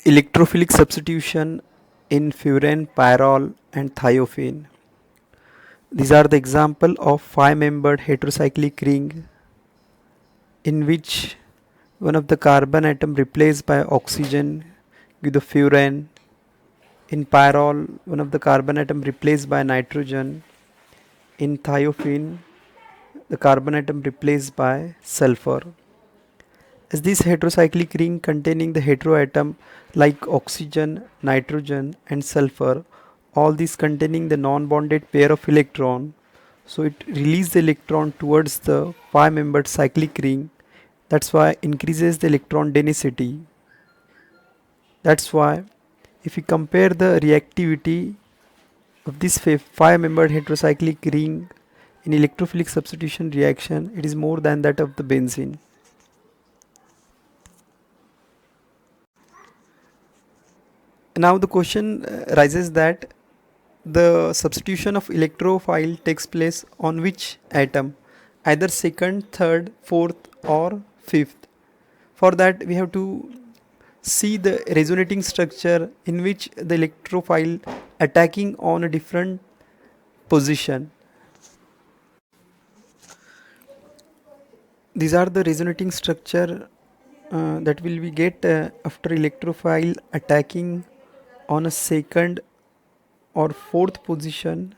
Electrophilic substitution in furan, pyrrole and thiophene. These are the example of five-membered heterocyclic ring in which one of the carbon atom replaced by oxygen give the furan. In pyrrole, one of the carbon atom replaced by nitrogen. In thiophene, the carbon atom replaced by sulfur. As this heterocyclic ring containing the heteroatom like oxygen, nitrogen and sulfur, all these containing the non-bonded pair of electron, so it releases the electron towards the five-membered cyclic ring. That's why increases the electron density. That's why if we compare the reactivity of this five-membered heterocyclic ring in electrophilic substitution reaction, it is more than that of the benzene. Now the question rises that the substitution of electrophile takes place on which atom, either second, third, fourth or fifth. For that we have to see the resonating structure in which the electrophile attacking on a different position. These are the resonating structure that will we get after electrophile attacking on a second or fourth position,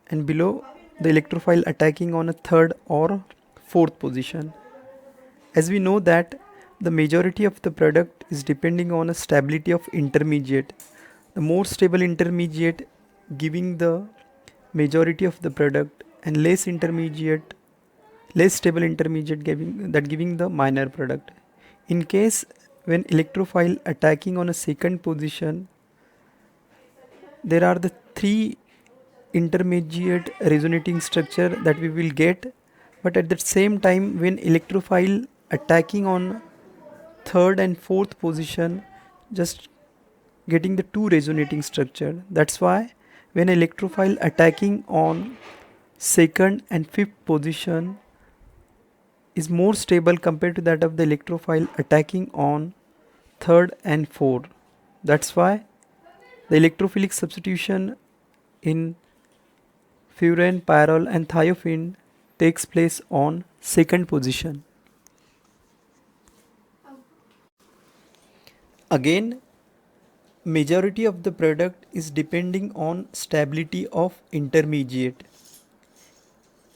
and below the electrophile attacking on a third or fourth position. As we know that the majority of the product is depending on a stability of intermediate. The more stable intermediate giving the majority of the product, and less stable intermediate giving the minor product. In case when electrophile attacking on a second position, there are the three intermediate resonating structure that we will get, but at the same time when electrophile attacking on third and fourth position, just getting the two resonating structure. That's why when electrophile attacking on second and fifth position is more stable compared to that of the electrophile attacking on third and fourth. That's why the electrophilic substitution in furan, pyrrole and thiophene takes place on second position. Again, majority of the product is depending on stability of intermediate.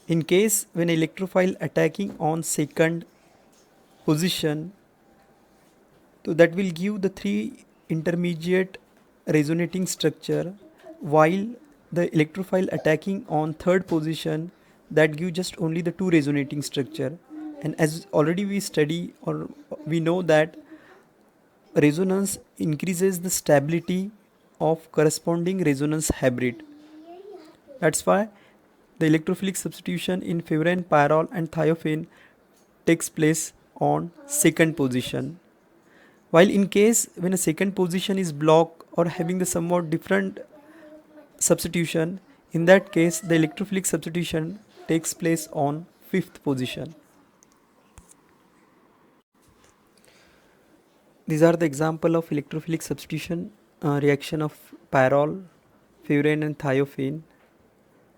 In case when electrophile attacking on second position, so that will give the three intermediate resonating structure, while the electrophile attacking on third position, that give just only the two resonating structure. And as already we study or we know that resonance increases the stability of corresponding resonance hybrid. That's why the electrophilic substitution in furan, pyrrole and thiophene takes place on second position. While in case when a second position is blocked or having the somewhat different substitution, in that case the electrophilic substitution takes place on fifth position. These are the example of electrophilic substitution reaction of pyrrole, furan and thiophene,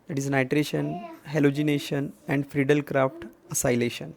that is nitration, halogenation and Friedel-Crafts acylation.